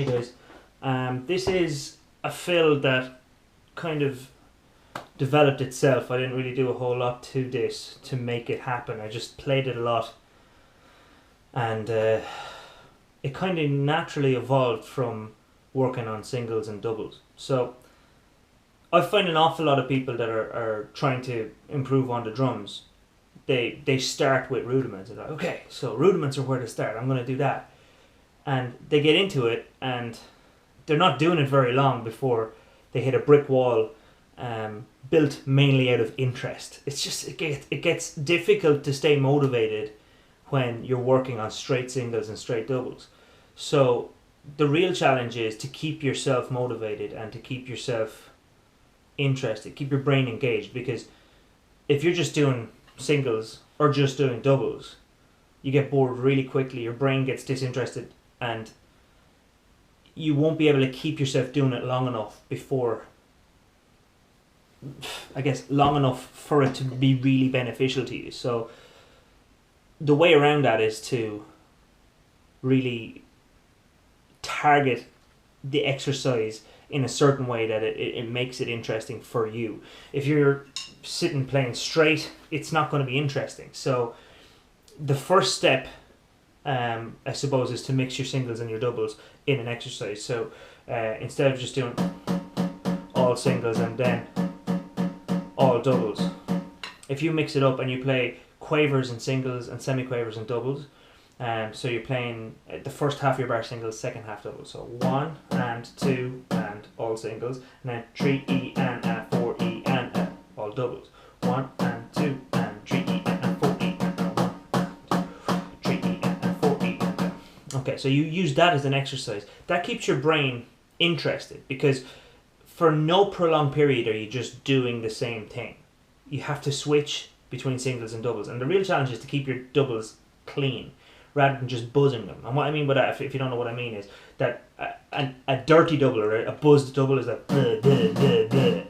Hey guys, this is a fill that kind of developed itself. I didn't really do a whole lot to this to make it happen. I just played it a lot, and it kind of naturally evolved from working on singles and doubles. So I find an awful lot of people that are trying to improve on the drums. They start with rudiments. They're like, okay, so rudiments are where to start. I'm going to do that. And they get into it, and they're not doing it very long before they hit a brick wall, built mainly out of interest. It's just it gets difficult to stay motivated when you're working on straight singles and straight doubles. So the real challenge is to keep yourself motivated and to keep yourself interested, keep your brain engaged, because if you're just doing singles or just doing doubles, you get bored really quickly, your brain gets disinterested, and you won't be able to keep yourself doing it long enough for it to be really beneficial to you. So the way around that is to really target the exercise in a certain way that it makes it interesting for you. If you're sitting playing straight, it's not going to be interesting. So the first step, I suppose, is to mix your singles and your doubles in an exercise. So instead of just doing all singles and then all doubles, if you mix it up and you play quavers and singles and semi-quavers and doubles, so you're playing the first half of your bar singles, second half doubles. So 1 and 2 and all singles, and then 3E and 4E and all doubles. 1 and 2 and 3E and 4E and 1 and 3E and 4E and okay, so you use that as an exercise. That keeps your brain interested, because for no prolonged period are you just doing the same thing. You have to switch between singles and doubles, and the real challenge is to keep your doubles clean rather than just buzzing them. And what I mean by that, if you don't know what I mean, is that a dirty double or a buzzed double is that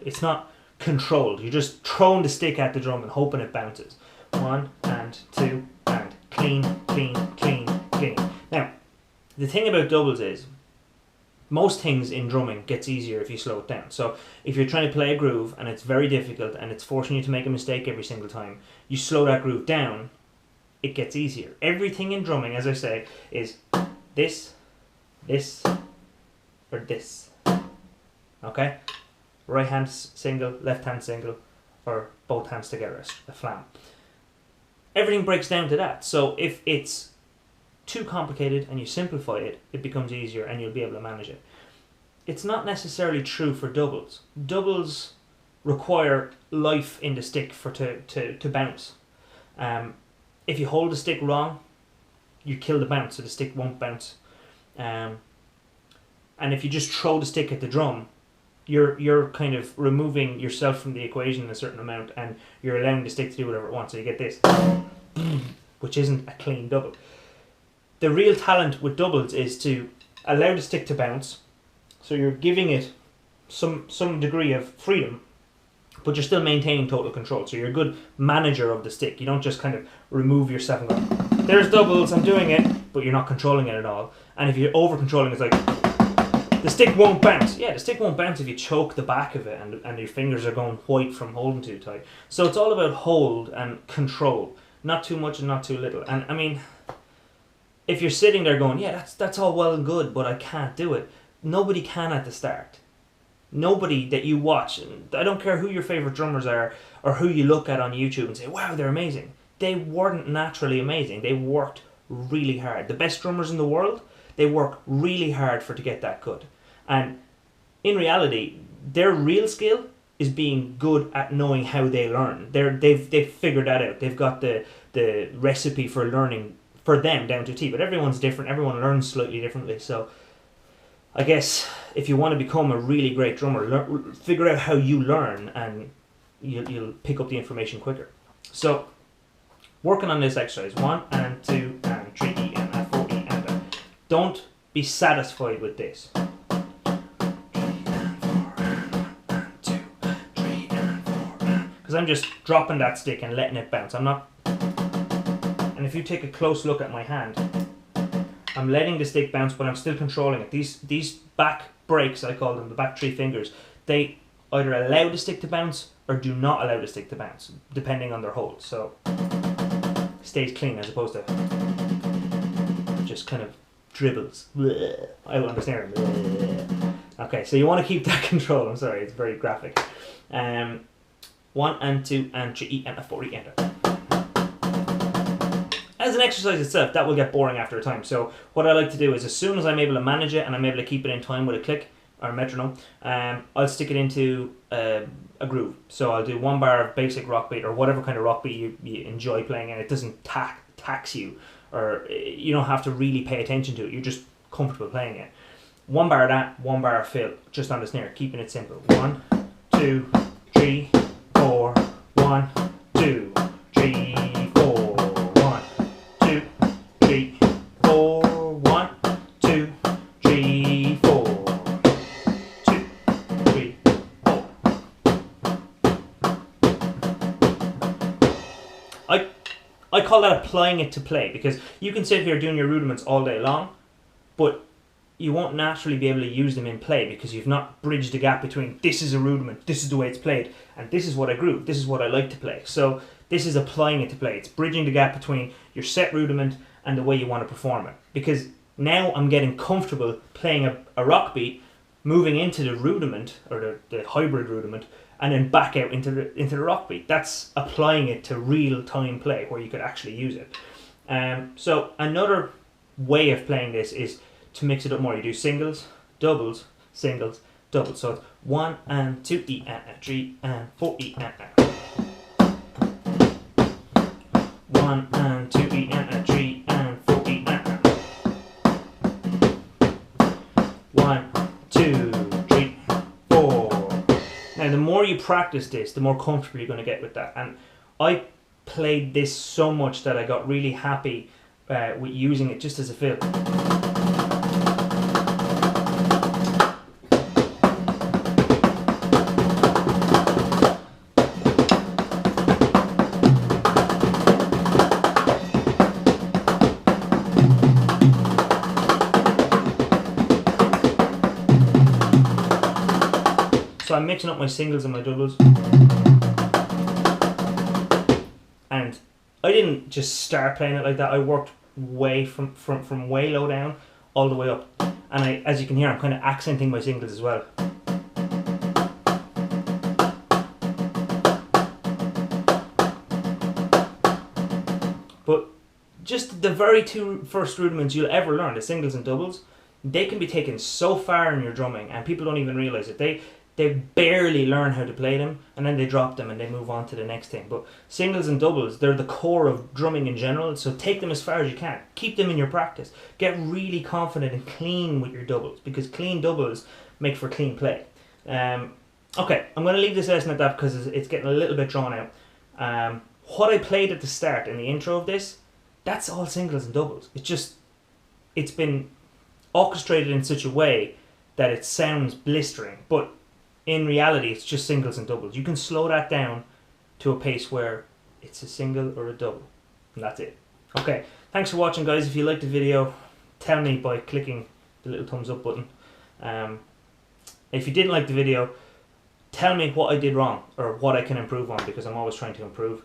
it's not controlled. You're just throwing the stick at the drum and hoping it bounces. 1 and 2 and clean, clean, clean, clean. Now, the thing about doubles is most things in drumming gets easier if you slow it down. So if you're trying to play a groove and it's very difficult and it's forcing you to make a mistake every single time, you slow that groove down, it gets easier. Everything in drumming, as I say, is this, this, or this. Okay? Right hand single, left hand single, or both hands together, a flam. Everything breaks down to that. So if it's too complicated and you simplify it, it becomes easier and you'll be able to manage it. It's not necessarily true for doubles. Doubles require life in the stick to bounce. If you hold the stick wrong, you kill the bounce, so the stick won't bounce. And if you just throw the stick at the drum, you're kind of removing yourself from the equation in a certain amount, and you're allowing the stick to do whatever it wants. So you get this, which isn't a clean double. The real talent with doubles is to allow the stick to bounce, so you're giving it some degree of freedom, but you're still maintaining total control. So you're a good manager of the stick. You don't just kind of remove yourself and go, there's doubles, I'm doing it, but you're not controlling it at all. And if you're over controlling, it's like, the stick won't bounce. Yeah, the stick won't bounce if you choke the back of it and your fingers are going white from holding too tight. So it's all about hold and control, not too much and not too little. And I mean, if you're sitting there going, yeah, that's all well and good, but I can't do it. Nobody can at the start. Nobody that you watch, and I don't care who your favourite drummers are or who you look at on YouTube and say, wow, they're amazing. They weren't naturally amazing. They worked really hard. The best drummers in the world, they work really hard to get that good. And in reality, their real skill is being good at knowing how they learn. They've figured that out. They've got the recipe for learning for them down to a T. But everyone's different. Everyone learns slightly differently. So I guess if you want to become a really great drummer, figure out how you learn, and you'll pick up the information quicker. So working on this exercise, 1 and 2 and 3E and 4E and don't be satisfied with this. 3 and 4 and 2, 3 and 4, because I'm just dropping that stick and letting it bounce. I'm not. And if you take a close look at my hand, I'm letting the stick bounce, but I'm still controlling it. These back brakes, I call them, the back 3 fingers, they either allow the stick to bounce or do not allow the stick to bounce, depending on their hold. So it stays clean as opposed to just kind of dribbles out on the snare. Okay, so you want to keep that control. I'm sorry, it's very graphic. 1 and 2 and 3 and a 4 and a. As an exercise itself, that will get boring after a time. So what I like to do is, as soon as I'm able to manage it and I'm able to keep it in time with a click or a metronome, I'll stick it into a groove. So I'll do 1 bar of basic rock beat or whatever kind of rock beat you enjoy playing, and it doesn't tax you, or you don't have to really pay attention to it. You're just comfortable playing it. 1 bar of that, 1 bar of fill, just on the snare, keeping it simple. 1, 2, 3, 4, 1, 2, 3, 4, 1, 2, 3, 4, 1, 2, 3, 4, 2, 3, 4. I call that applying it to play, because you can sit here doing your rudiments all day long, but you won't naturally be able to use them in play because you've not bridged the gap between this is a rudiment, this is the way it's played, and this is what I groove, this is what I like to play. So this is applying it to play. It's bridging the gap between your set rudiment and the way you want to perform it. Because now I'm getting comfortable playing a rock beat, moving into the rudiment, or the hybrid rudiment, and then back out into the rock beat. That's applying it to real-time play where you could actually use it. So another way of playing this is to mix it up more. You do singles, doubles, singles, doubles. So it's 1 and 2 E and 3 and 4 E and 1 and 2 E and 3 and 4 E and 1, 2, 3, 4. Now the more you practice this, the more comfortable you're going to get with that. And I played this so much that I got really happy with using it just as a fill. So I'm mixing up my singles and my doubles. And I didn't just start playing it like that. I worked way from way low down all the way up. And as you can hear, I'm kind of accenting my singles as well. But just the very 2 first rudiments you'll ever learn, the singles and doubles, they can be taken so far in your drumming, and people don't even realize it. They barely learn how to play them, and then they drop them and they move on to the next thing. But singles and doubles, they're the core of drumming in general, so take them as far as you can. Keep them in your practice. Get really confident and clean with your doubles, because clean doubles make for clean play. Okay, I'm going to leave this lesson at that because it's getting a little bit drawn out. What I played at the start in the intro of this, that's all singles and doubles. It's been orchestrated in such a way that it sounds blistering, but in reality it's just singles and doubles. You can slow that down to a pace where it's a single or a double, and that's it. Okay, thanks for watching, guys. If you liked the video, tell me by clicking the little thumbs up button. If you didn't like the video, tell me what I did wrong or what I can improve on, because I'm always trying to improve.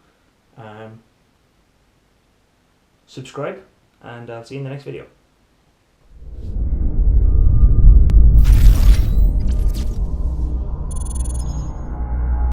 Subscribe, and I'll see you in the next video.